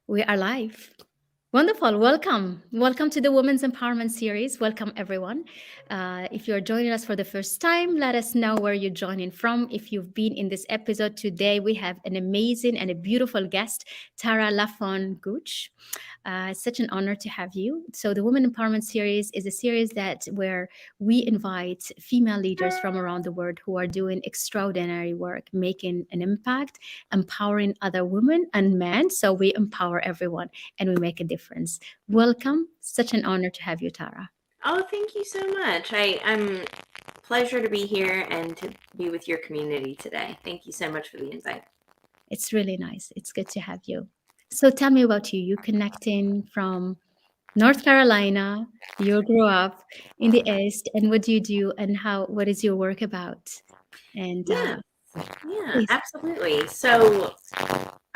We are live. Wonderful. Welcome. Welcome to the Women's Empowerment Series. Welcome, everyone. If you're joining us for the first time, let us know where you're joining from. If you've been in this episode today, we have an amazing and a beautiful guest, Tara LaFon Gooch. It's such an honor to have you. So, the Women Empowerment Series is a series that where we invite female leaders from around the world who are doing extraordinary work, making an impact, empowering other women and men. So, we empower everyone and we make a difference. Welcome. Such an honor to have you, Tara. Oh, thank you so much. I'm pleasure to be here and to be with your community today. Thank you so much for the invite. It's really nice. It's good to have you. So tell me about you. You connecting from North Carolina. You grew up in the East, and what do you do, and how? What is your work about? And Yeah, please. absolutely. So,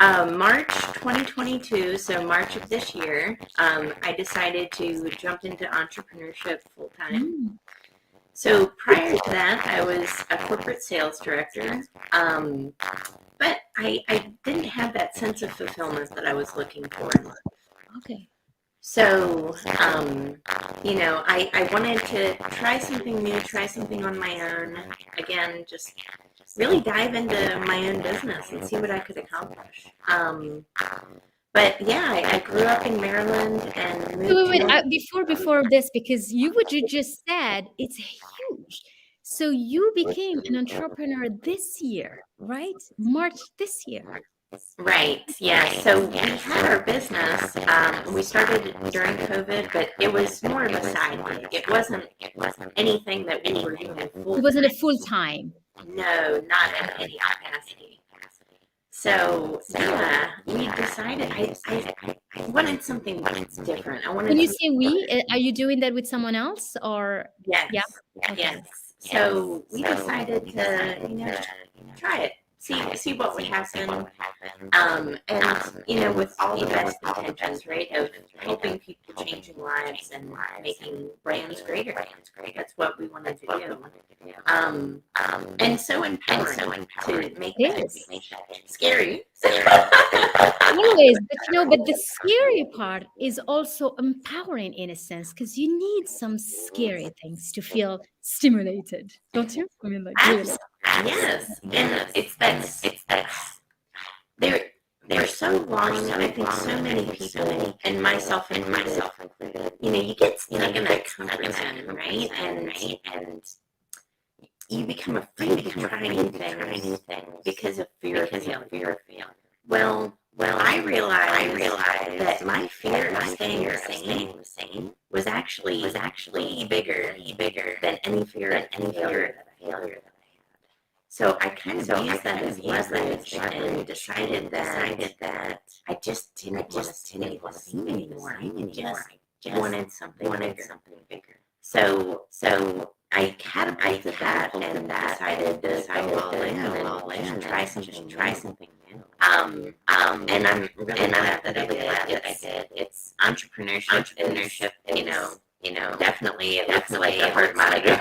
March 2022, so March of this year, I decided to jump into entrepreneurship full time. Mm. So prior to that, I was a corporate sales director, but I didn't have that sense of fulfillment that I was looking for in life. Okay. So, I wanted to try something new, try something on my own. Again, just really dive into my own business and see what I could accomplish. But yeah, I grew up in Maryland and moved Wait, to wait. Before this, because you just said it's huge. So you became an entrepreneur this year, right? March this year. Right. Yeah. So we had our business. We started during COVID, but it was more of a side gig. It wasn't anything that we were doing full It wasn't a time. full time. No, not in any capacity. So yeah, we decided I wanted something different. I When wanted you something. say we, are you doing that with someone else or? Yes. Yeah. Okay. Yes. So we decided to, try it, see what would happen. And with all the best intentions, right, of helping people, changing lives, and making brands greater. That's what we wanted to do. And so empowering to make It that is. scary. Always, but the scary part is also empowering in a sense because you need some scary things to feel stimulated, don't you? I mean, like really. Yes, and it's that there for so long, I think so many people, and myself included, you get stuck in that comfort zone, right? And you become afraid to try new things because of fear of failure. Well, I realized that my fear of staying the same was actually way bigger than any fear of failure that I had. So I kind of used that as leverage and decided that I just didn't want to stay the same anymore. I just wanted something bigger. So I catapulted that and decided to go all in and try something new. And I'm really glad that I did. It's entrepreneurship, definitely like a hard monitor.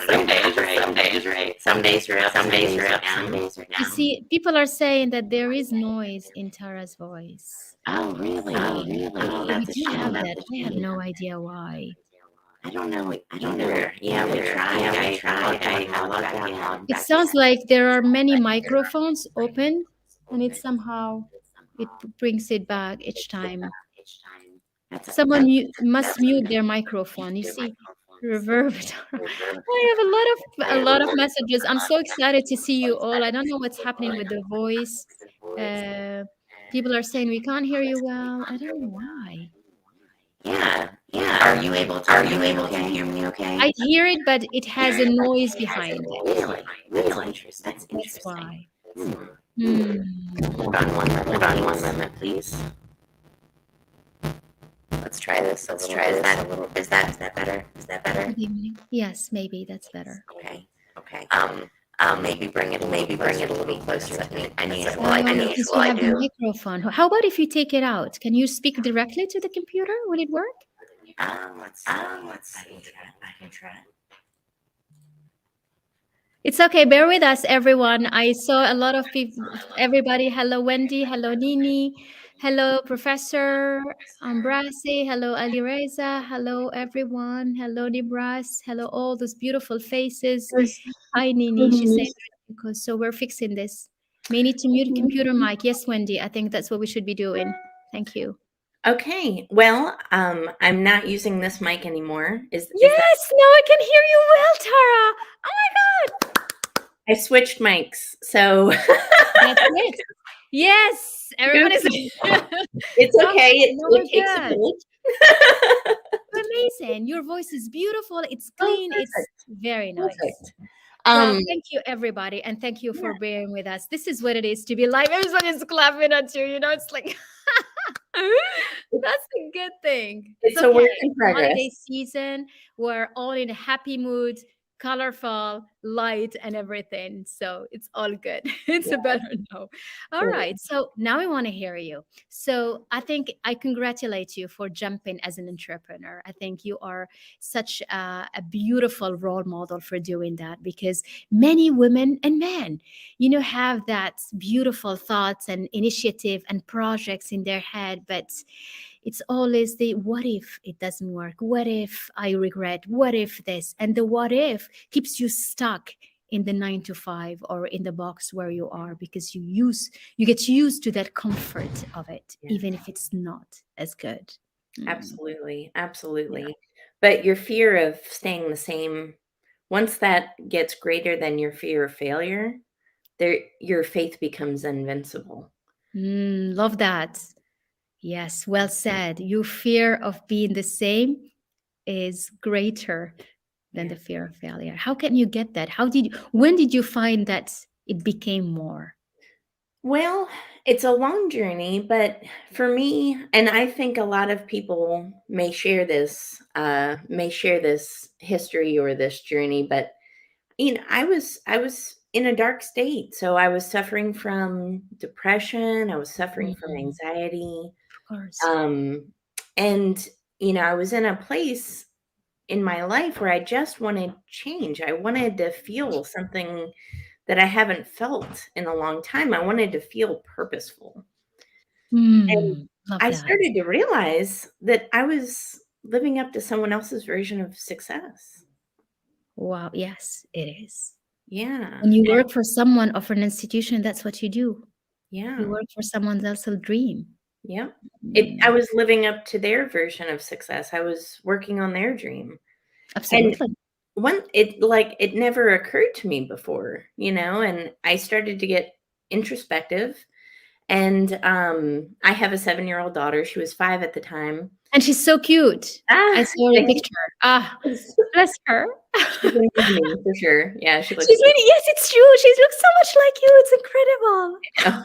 Some days, right? Some days are up, some days are down. You see, people are saying that there is noise in Tara's voice. Oh, really? Oh, We that's a do shame. have that. I have no idea why. I don't know either. Yeah, we tried. I logged out. It sounds like there are many microphones open, and it somehow it brings it back each time. Someone must mute their microphone. You see, reverb. I have a lot of messages. I'm so excited to see you all. I don't know what's happening with the voice. Uh, People are saying we can't hear you well. I don't know why. Yeah. Are you able to hear me okay? I hear it, but it has a noise behind it. Really interesting. That's why. Hmm. Hmm. Hold on one moment, please. Let's try this. Is that better? Good evening. Yes, maybe that's better. Okay. Maybe bring it a little bit closer to me. Because you have the microphone. How about if you take it out? Can you speak directly to the computer? Will it work? Let's see. I can try. It's okay. Bear with us, everyone. I saw a lot of people. Everybody, hello, Wendy. Hello, Nini. Hello, Professor Ambrasi. Hello, Ali Reza. Hello, everyone. Hello, Nibras. Hello, all those beautiful faces. Hi, Nini. She said, because so we're fixing this. May need to mute computer mic. Yes, Wendy. I think that's what we should be doing. Thank you. Okay. Well, I'm not using this mic anymore. Is that Yes, now I can hear you well, Tara. Oh my God. I switched mics. So That's it. Yes, everyone is. okay. It's okay. Okay, now It we're takes a good. village. Amazing. Your voice is beautiful. It's Oh, clean. It's perfect. very nice. Perfect. Well, Um, thank you, everybody. And thank you yeah, for bearing with us. This is what it is to be live. Everyone is clapping at you. You know, it's like, it- that's a good thing. It's it's a okay. work in It's progress. holiday season. We're all in a happy mood, colorful, light, and everything. So it's all good. It's Yeah, a better no. All absolutely. right. So now I want to hear you. So I think I congratulate you for jumping as an entrepreneur. I think you are such a beautiful role model for doing that because many women and men, have that beautiful thoughts and initiative and projects in their head, but it's always the what if it doesn't work? What if I regret? What if this? And the what if keeps you stuck in the 9 to 5 or in the box where you are because you get used to that comfort of it, Yeah, even if it's not as good. Mm, absolutely. yeah. Absolutely. But your fear of staying the same, once that gets greater than your fear of failure, your faith becomes invincible. Love that. Yes, well said. Your fear of being the same is greater than Yeah. the fear of failure. How can you get that? When did you find that it became more? Well, it's a long journey, but for me, and I think a lot of people may share this history or this journey, but I was in a dark state. So I was suffering from depression, I was suffering from Mm, anxiety. of course. Um, and I was in a place in my life where I just wanted change. I wanted to feel something that I haven't felt in a long time. I wanted to feel purposeful. And Love I that. started to realize that I was living up to someone else's version of success. Wow. Yes, it is. Yeah. When you And work for someone or for an institution, that's what you do. You yeah. work for someone else's dream. Yep. I Mm, was living up to their version of success. I was working on their dream. And absolutely. it never occurred to me before, and I started to get introspective. And I have a 7-year-old daughter. She was 5 at the time. And she's so cute. I Ah, saw the thank picture. Ah, you. bless her. She's a mini for sure. Yeah, she looks She's really, yes, it's true. She looks so much like you. It's incredible. oh,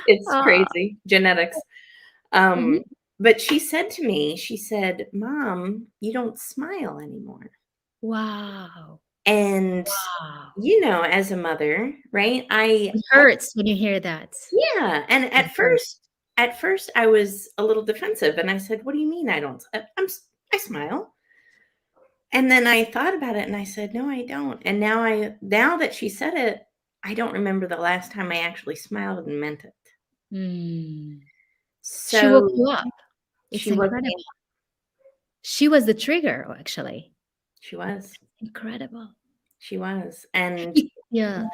it's Ah. crazy. Genetics. Mhm. But she said to me, she said, "Mom, you don't smile anymore." Wow. And, Wow. as a mother, right? I It hurts when you hear that. Yeah, and It hurts. at first I was a little defensive and I said, "What do you mean I don't I smile?" And then I thought about it and I said, "No, I don't." And now that she said it, I don't remember the last time I actually smiled and meant it. Mm. She woke So you up. It's she woke me incredible. up. She was the trigger, actually. She was. Incredible. She was. And Yeah,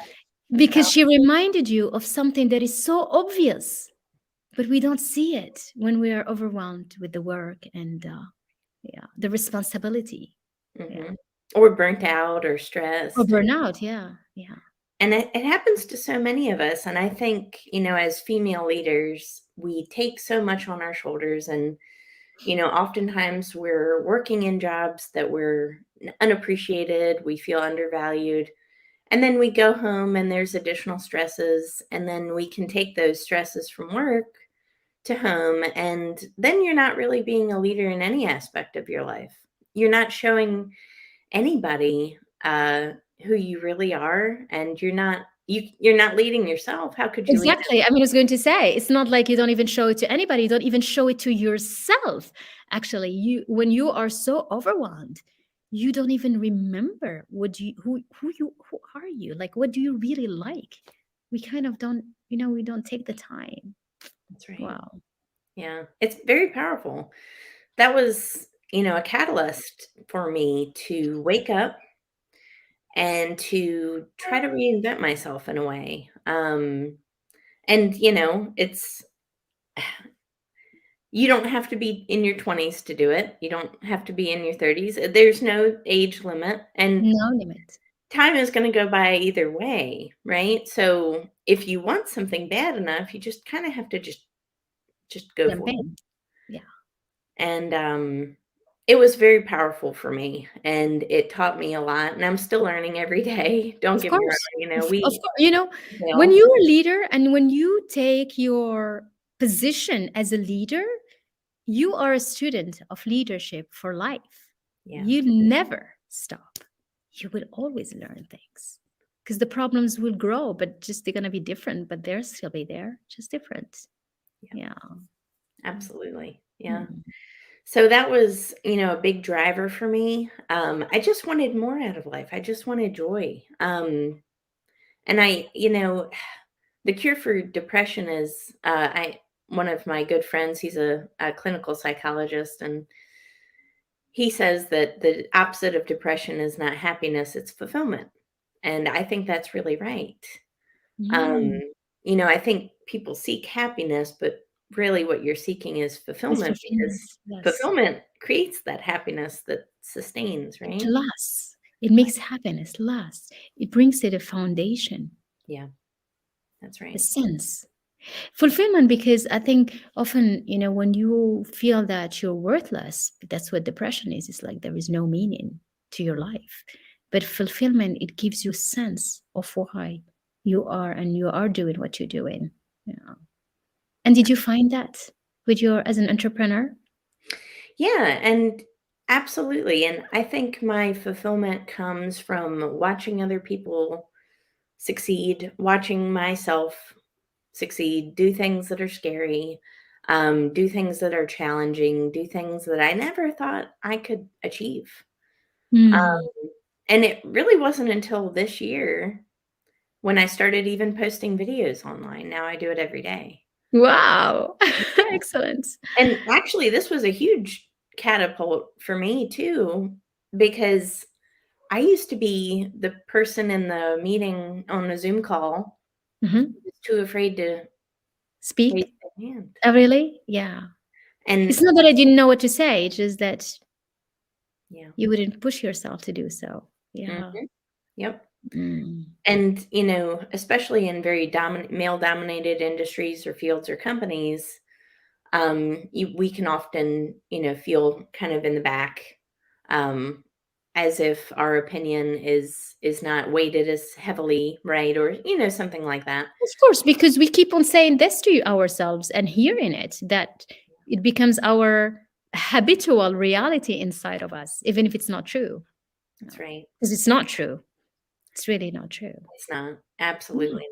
because she reminded you of something that is so obvious, but we don't see it when we are overwhelmed with the work and yeah, the responsibility. Yeah. mhm. Or burnt out or Or stressed. burnout. Yeah. Yeah. And it happens to so many of us. And I think, as female leaders, we take so much on our shoulders. And, oftentimes we're working in jobs that we're unappreciated, we feel undervalued. And then we go home and there's additional stresses. And then we can take those stresses from work to home. And then you're not really being a leader in any aspect of your life. You're not showing anybody who you really are, and you're not leading yourself. How could you lead? Exactly. I mean, I was going to say, it's not like you don't even show it to anybody. You don't even show it to yourself. Actually, when you are so overwhelmed, you don't even remember what you who are you, like what do you really like. We kind of don't, we don't take the time. That's right. Wow. Yeah, it's very powerful. That was, a catalyst for me to wake up and to try to reinvent myself in a way. And it's you don't have to be in your 20s to do it. You don't have to be in your 30s. There's no age limit, and No limit. time is going to go by either way, right? So if you want something bad enough, you just kind of have to just go Jump for it. in. Yeah. And it was very powerful for me, and it taught me a lot, and I'm still learning every day. Don't Of get me wrong, course. Of we course. When fail. you're a leader and when you take your position as a leader, you are a student of leadership for life. Yeah, You never stop. You will always learn things because the problems will grow, but just they're going to be different, but they'll still be there, just different. yeah, Yeah. absolutely. Yeah. Mm. So that was, a big driver for me. I just wanted more out of life. I just wanted joy. And the cure for depression is, one of my good friends, he's a clinical psychologist, and he says that the opposite of depression is not happiness, it's fulfillment. And I think that's really right. Um, Mm. I think people seek happiness, but really what you're seeking is It's fulfillment, because fulfillment. Yes. fulfillment creates that happiness that sustains, It right? lasts. It makes happiness last. It brings it a foundation, Yeah, that's a right. sense. Fulfillment, because I think often, when you feel that you're worthless, that's what depression is. It's like there is no meaning to your life. But fulfillment, it gives you a sense of why you are and you are doing what you're doing. Yeah. And did you find that with your as an entrepreneur? Yeah, and absolutely. And I think my fulfillment comes from watching other people succeed, watching myself succeed, do things that are scary, do things that are challenging, do things that I never thought I could achieve. Hmm. Um, and it really wasn't until this year when I started even posting videos online. Now I do it every day. Wow. Excellent. And actually, this was a huge catapult for me too, because I used to be the person in the meeting on a Zoom call Mhm. who was too afraid to raise Speak. their hand. Really? Yeah. It's And not that I didn't know what to say, it's just that yeah, you wouldn't push yourself to do so. Yeah. mhm, yep. Mm. And, especially in very male dominated industries or fields or companies, we can often, feel kind of in the back, um, as if our opinion is not weighted as heavily, right? Or, something like that. Of course, because we keep on saying this to ourselves and hearing it, that it becomes our habitual reality inside of us, even if it's not true. That's right. Because it's not true. It's really not true. It's not. No, Absolutely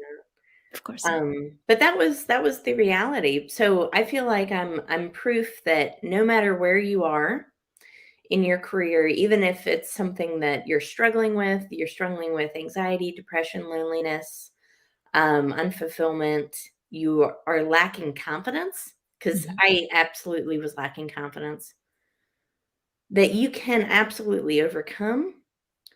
of course not. not. But that was the reality. So I feel like I'm proof that no matter where you are in your career, even if it's something that you're struggling with anxiety, depression, loneliness, unfulfillment, you are lacking confidence, because Mhm. I absolutely was lacking confidence, that you can absolutely overcome,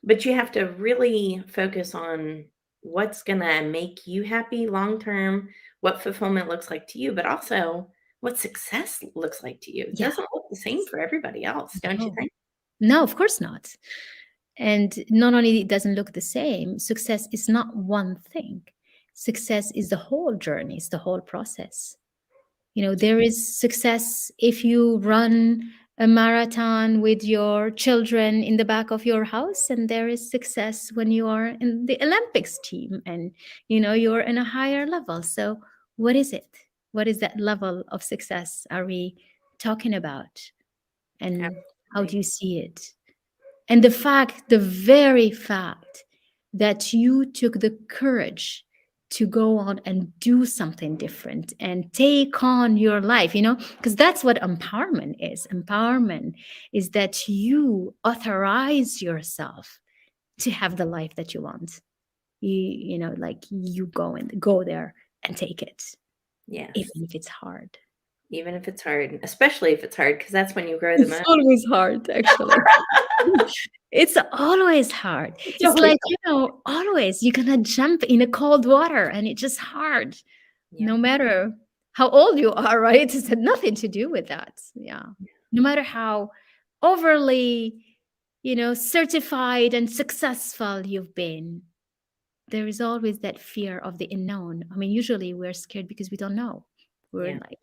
but you have to really focus on what's gonna make you happy long term, what fulfillment looks like to you, but also what success looks like to you. It Yeah. doesn't look the same for everybody else, don't you No. think? No, of course not. And not only it doesn't look the same, success is not one thing. Success is the whole journey, it's the whole process. There is success if you run a marathon with your children in the back of your house, and there is success when you are in the Olympics team and you're in a higher level. So what is it? What is that level of success are we talking about? And how do Absolutely. you see it? And the very fact that you took the courage, to go on and do something different and take on your life, because that's what empowerment is. Empowerment is that you authorize yourself to have the life that you want. Like you go there and take it, Yes. even if it's hard. Even if it's hard, especially if it's hard, because that's when you grow the It's most. always hard, actually. It's always hard. It's It's always like, always you're gonna jump in a cold water and it's just hard, yeah. no matter how old you are, right? It's had nothing to do with that. Yeah. No matter how overly, certified and successful you've been, there is always that fear of the unknown. I mean, usually we're scared because we don't know. We're Yeah. like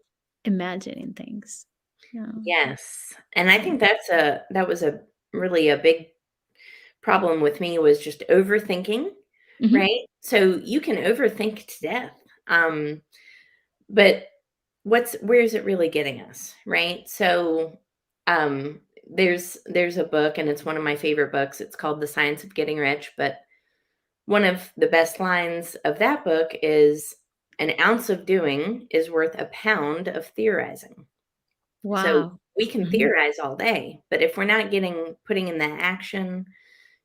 imagining things. Yeah. Yes. And I think that was a really a big problem with me was just overthinking, Hmm. right? So you can overthink to death. Um, but where is it really getting us, right? So um there's a book, and it's one of my favorite books. It's called The Science of Getting Rich, but one of the best lines of that book is an ounce of doing is worth a pound of theorizing. So Wow. we can Mhm. theorize all day, but if we're not putting in the action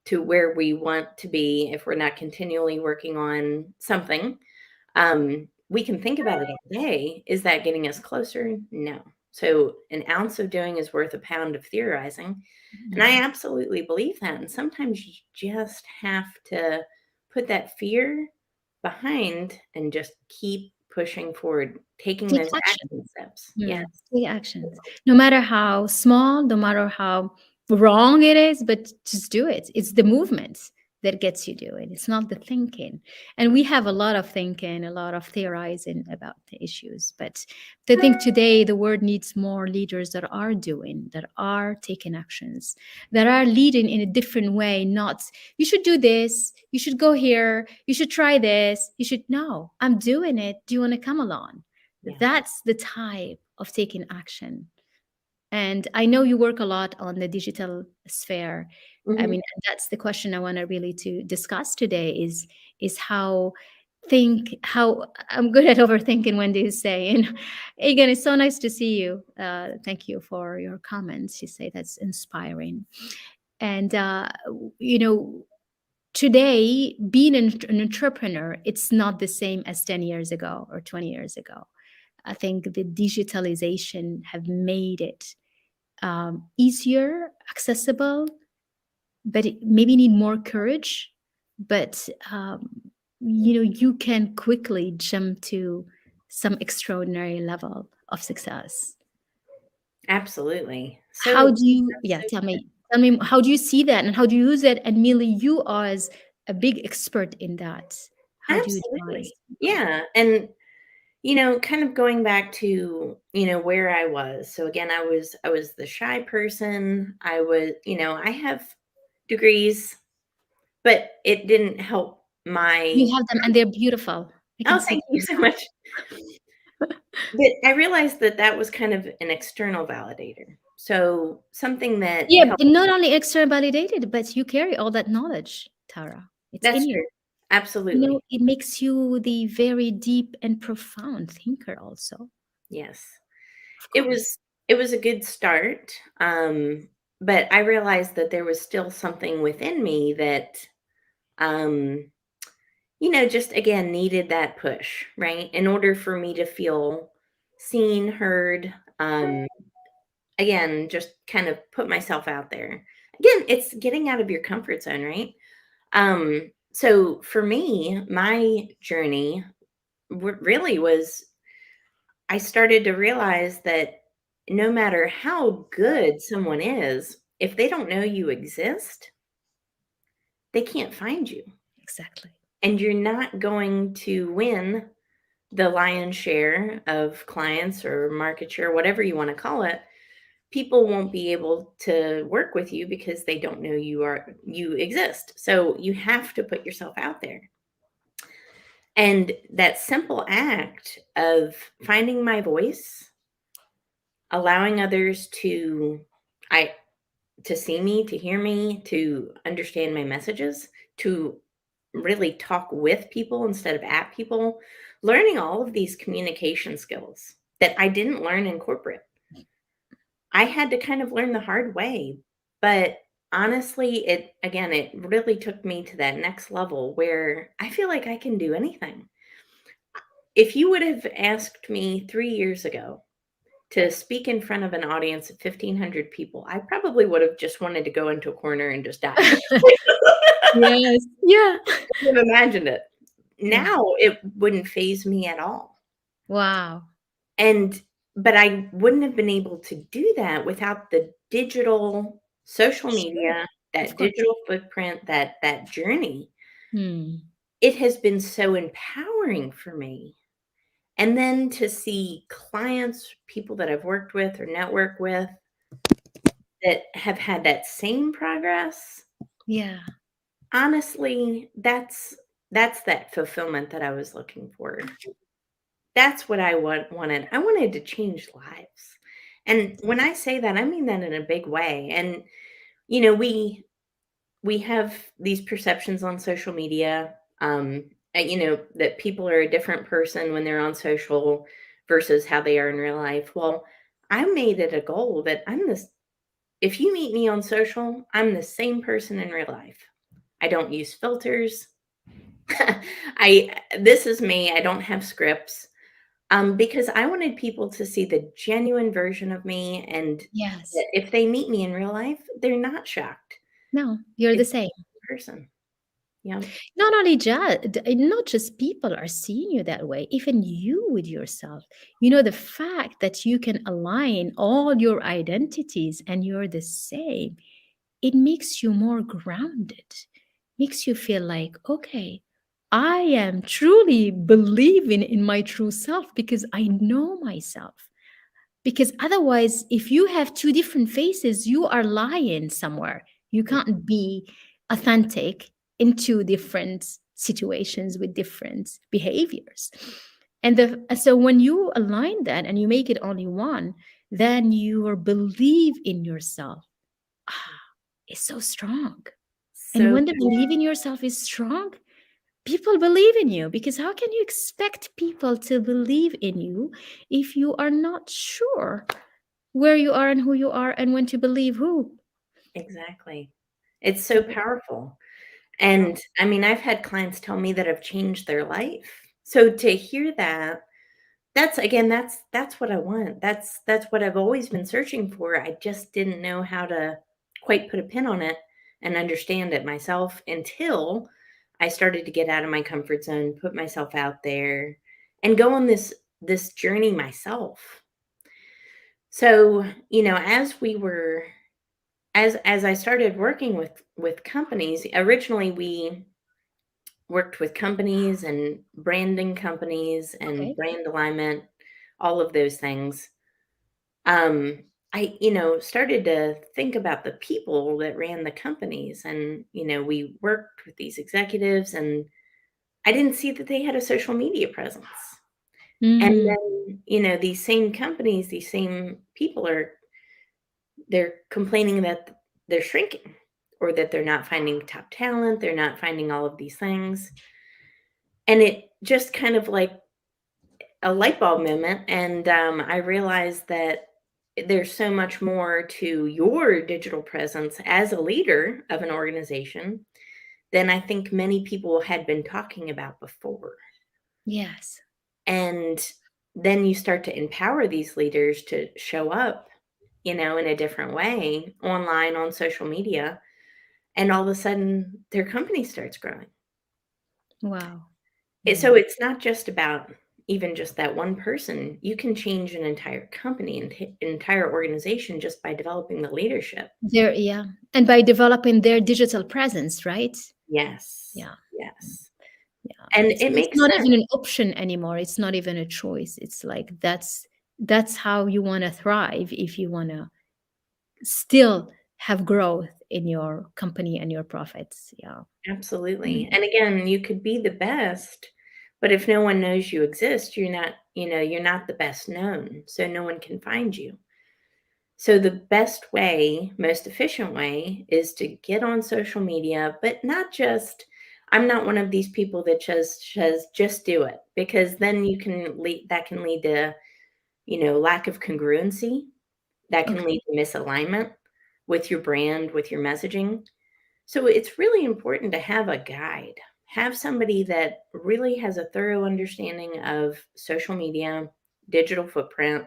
to where we want to be, if we're not continually working on something, we can think about it all day. Is that getting us closer? No. So an ounce of doing is worth a pound of theorizing. And I Mhm. absolutely believe that. And sometimes you just have to put that fear behind and just keep pushing forward, taking Take those action. action steps. Yes. Mm, take actions. No matter how small, no matter how wrong it is, but just do it. It's the movement that gets you doing. It's not the thinking. And we have a lot of thinking, a lot of theorizing about the issues. But I think today the world needs more leaders that are doing, that are taking actions, that are leading in a different way. Not, you should do this, you should go here, you should try this, you should, no, I'm doing it. Do you want to come along? Yeah. That's the type of taking action. And I know you work a lot on the digital sphere. I Mhm. mean, and that's the question I want to really to discuss today is how I'm good at overthinking, when they say, again, it's so nice to see you. Thank you for your comments. You say that's inspiring. And you know, today being an entrepreneur, it's not the same as 10 years ago or 20 years ago. I think the digitalization have made it easier, accessible, but it maybe need more courage. But you can quickly jump to some extraordinary level of success. Absolutely. How So do you? that's Yeah, so tell me, how do you see that, and how do you use it? And Millie, you are as a big expert in that. How do you advise absolutely. people? Yeah. And kind of going back to, where I was. So again, I was the shy person. I have degrees, but it didn't help You my have them, and they're beautiful. I can Oh, see thank you them. so much. But I realized that that was kind of an external validator. So something that Yeah, helped. and not only external validated, but you carry all that knowledge, Tara. It's in That's you. true. Absolutely. It makes you the very deep and profound thinker also, Yes. of It course. was it was a good start. But I realized that there was still something within me that um just again needed that push, right? In order for me to feel seen, heard, again, just kind of put myself out there. Again, it's getting out of your comfort zone, right? So for me, my journey really was I started to realize that no matter how good someone is, if they don't know you exist, they can't find you. Exactly. And you're not going to win the lion's share of clients or market share, whatever you want to call it. People won't be able to work with you because they don't know you exist. So you have to put yourself out there. And that simple act of finding my voice, allowing others I to see me, to hear me, to understand my messages, to really talk with people instead of at people, learning all of these communication skills that I didn't learn in corporate. I had to kind of learn the hard way. But honestly, it really took me to that next level where I feel like I can do anything. If you would have asked me 3 years ago to speak in front of an audience of 1,500 people, I probably would have just wanted to go into a corner and just die. Yes. Yeah. Couldn't have imagined it. Yeah. Now it wouldn't phase me at all. Wow. And but I wouldn't have been able to do that without the digital social Sure. media, Of that course. digital footprint, that journey. Hmm. It has been so empowering for me. And then to see clients, people that I've worked with or network with that have had that same progress, Yeah. honestly, that's that fulfillment that I was looking for. That's what I wanted. I wanted to change lives. And when I say that, I mean that in a big way. And you know, we have these perceptions on social media, that people are a different person when they're on social versus how they are in real life. Well, I made it a goal that if you meet me on social, I'm the same person in real life. I don't use filters. This is me. I don't have scripts. Because I wanted people to see the genuine version of me, and Yes. that if they meet me in real life, they're not shocked. No, you're the It's same. a person. Yeah. Not just people are seeing you that way, even you with yourself. The fact that you can align all your identities and you're the same, it makes you more grounded, makes you feel like, okay, I am truly believing in my true self because I know myself. Because otherwise, if you have two different faces, you are lying somewhere. You can't be authentic in two different situations with different behaviors. So when you align that and you make it only one, then your belief in yourself is so strong. And So when the belief in yourself is strong, people believe in you, because how can you expect people to believe in you if you are not sure where you are and who you are and when to believe who? exactly. It's so powerful. Yeah. And I mean, I've had clients tell me that have changed their life. So to hear that, that's what I want. That's what I've always been searching for. I just didn't know how to quite put a pin on it and understand it myself until I started to get out of my comfort zone, put myself out there, and go on this journey myself. So, as I started working with companies, originally we worked with companies and branding companies and Okay. brand alignment, all of those things. I, started to think about the people that ran the companies, and, we worked with these executives, and I didn't see that they had a social media presence. And Mm, then, these same companies, these same people they're complaining that they're shrinking or that they're not finding top talent, they're not finding all of these things. And it just kind of like a light bulb moment, and I realized that there's so much more to your digital presence as a leader of an organization than I think many people had been talking about before. yes. And then you start to empower these leaders to show up, in a different way online, on social media, and all of a sudden their company starts growing. Wow. So Mm. it's not just about even just that one person. You can change an entire company and entire organization just by developing the leadership. Yeah. And by developing their digital presence, right? Yes. Yeah. Yes. Yeah. And it It's makes not sense. even an option anymore. It's not even a choice. It's like that's how you want to thrive if you want to still have growth in your company and your profits. Yeah. Absolutely. Mm. And again, you could be the best, but if no one knows you exist, you're not the best known. So no one can find you. So the best way, most efficient way is to get on social media, but not just I'm not one of these people that says just do it, because then you can lead that can lead to, lack of congruency. That can Okay. lead to misalignment with your brand, with your messaging. So it's really important to have a guide, have somebody that really has a thorough understanding of social media, digital footprint,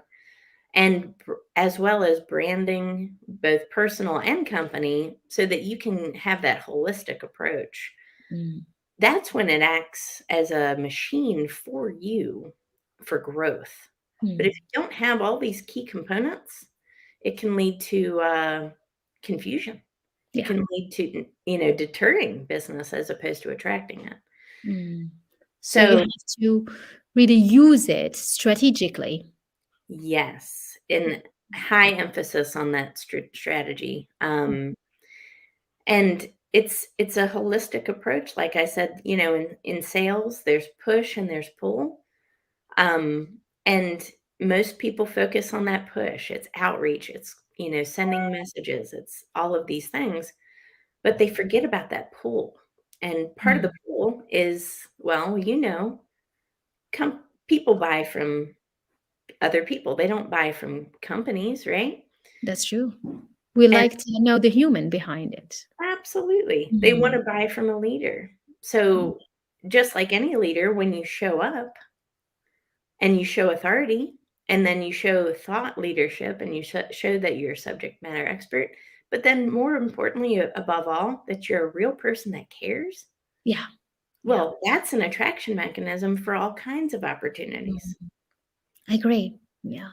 and as well as branding, both personal and company, so that you can have that holistic approach. Mm, That's when it acts as a machine for you for growth. But if mm. you don't have all these key components, it can lead to confusion. It Yeah. can lead to, deterring business as opposed to attracting it. Mm. So you So, have to really use it strategically. yes, in high emphasis on that strategy. And it's a holistic approach. Like I said, in sales, there's push and there's pull. And most people focus on that push. It's outreach, it's, sending messages, it's all of these things, but they forget about that pull. And part of the Mm. pull is, well, people buy from other people. They don't buy from companies, right? That's true. We And like to know the human behind it. absolutely, they want Mm. to buy from a leader. Mm. So just like any leader, when you show up and you show authority, and then you show thought leadership, and you show that you're a subject matter expert, but then more importantly, above all, that you're a real person that cares. Yeah. Yeah. Well, that's an attraction mechanism for all kinds of Mm. opportunities. I agree. Yeah.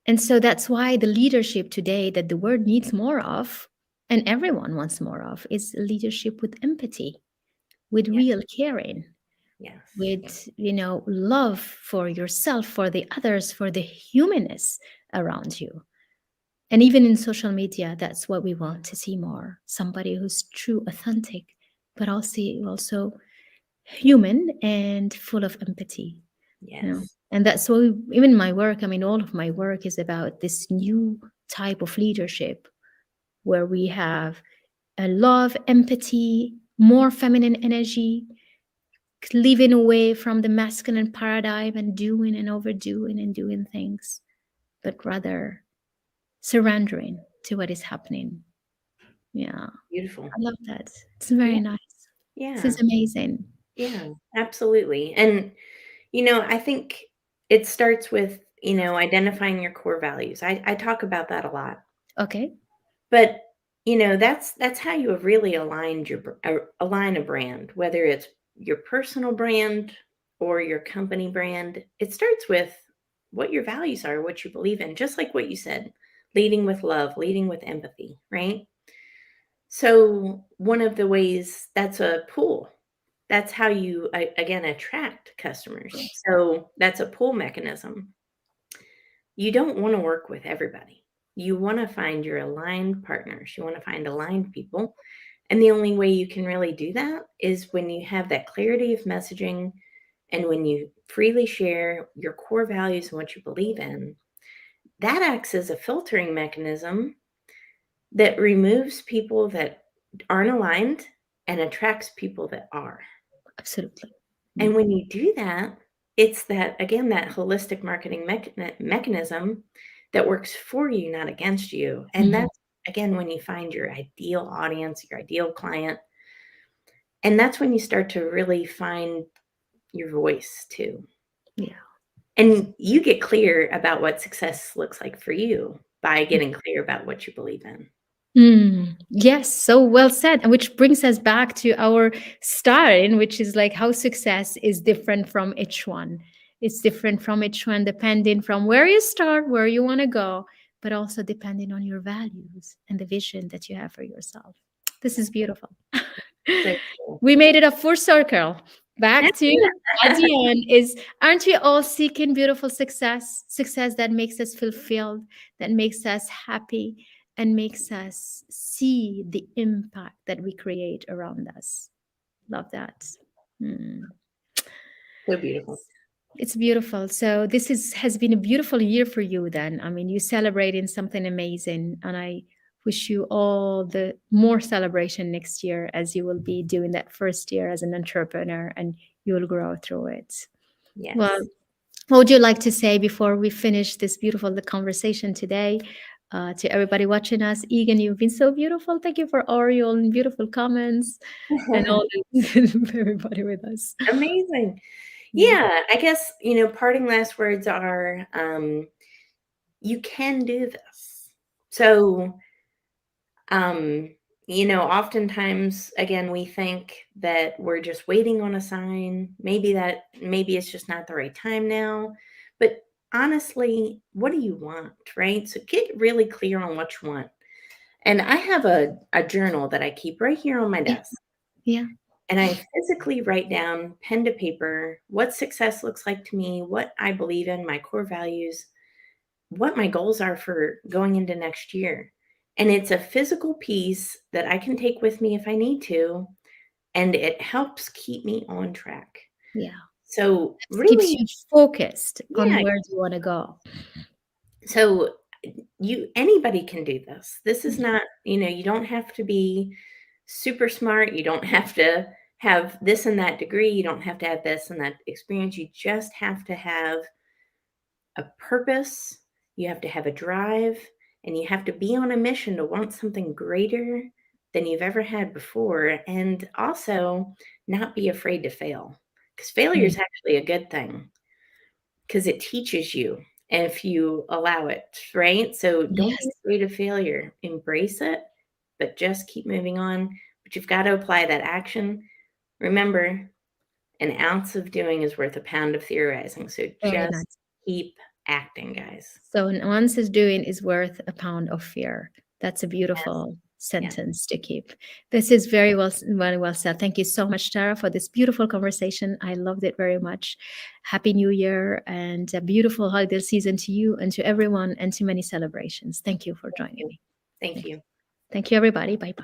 And so that's why the leadership today that the world needs more of, and everyone wants more of, is leadership with empathy, with Yeah. real caring, Yes. with love for yourself, for the others, for the humanness around you. And even in social media, that's what we want to see more. Somebody who's true, authentic, but also human and full of empathy. Yes. And that's why even my work, I mean, all of my work is about this new type of leadership where we have a love, empathy, more feminine energy, living away from the masculine paradigm and doing and overdoing and doing things, but rather surrendering to what is happening. Yeah, Beautiful. I love that. It's very Yeah. nice. This Yeah. is amazing. Yeah. Absolutely. And, I think it starts with, identifying your core values. I talk about that a lot. Okay. But, that's how you have really aligned align a brand, whether it's your personal brand or your company brand. It starts with what your values are, what you believe in, just like what you said, leading with love, leading with empathy, right? So one of the ways that's a pull. That's how you again attract customers. So that's a pull mechanism. You don't want to work with everybody. You want to find your aligned partners. You want to find aligned people. And the only way you can really do that is when you have that clarity of messaging and when you freely share your core values and what you believe in. That acts as a filtering mechanism that removes people that aren't aligned and attracts people that are. Absolutely. And Mm. when you do that, it's that, again, that holistic marketing mechanism that works for you, not against you. And Mhm. that's, again, when you find your ideal audience, your ideal client. And that's when you start to really find your voice too. Yeah. And you get clear about what success looks like for you by getting clear about what you believe in. Yes, so well said. And which brings us back to our starting, which is like how success is different from each one. It's different from each one, depending from where you start, where you want to go, but also depending on your values and the vision that you have for yourself. This is beautiful. So cool. We made it a full circle. Back to at the end is aren't we all seeking beautiful success? Success that makes us fulfilled, that makes us happy, and makes us see the impact that we create around us. Love that. Hmm. So beautiful. It's beautiful. So this has been a beautiful year for you then. I mean, you celebrating something amazing and I wish you all the more celebration next year as you will be doing that first year as an entrepreneur and you will grow through it. Well, Yes. what would you like to say before we finish this beautiful conversation today? To everybody watching us, Egan, you've been so beautiful. Thank you for all your beautiful comments and all this, everybody with us. Amazing. Yeah. Yeah, I guess, parting last words are, you can do this. So, um, oftentimes, again, we think that we're just waiting on a sign. Maybe it's just not the right time now. But honestly, what do you want, right? So get really clear on what you want. And I have a journal that I keep right here on my Yeah. desk. Yeah. And I physically write down pen to paper what success looks like to me, what I believe in, my core values, what my goals are for going into next year. And it's a physical piece that I can take with me if I need to, and it helps keep me on track. Yeah. So, It keeps really, you focused on yeah. where you want to go. So, anybody can do this. This is Yeah. not, you don't have to be super smart. You don't have to have this and that degree. You don't have to have this and that experience. You just have to have a purpose, you have to have a drive, and you have to be on a mission to want something greater than you've ever had before. And also, not be afraid to fail, because failure Mm. is actually a good thing because it teaches you if you allow it, right? So don't be Yes. afraid of failure, embrace it, but just keep moving on. But you've got to apply that action. Remember, an ounce of doing is worth a pound of theorizing. So Very just nice. keep acting, guys. So an ounce is doing is worth a pound of fear. That's a Yes. beautiful Yeah. sentence to keep. This is very well said. Thank you so much, Tara, for this beautiful conversation. I loved it very much. Happy New Year and a beautiful holiday season to you and to everyone and to many celebrations. Thank you for Thank joining you. me. Thank Thank you. you. Thank you, everybody. Bye bye.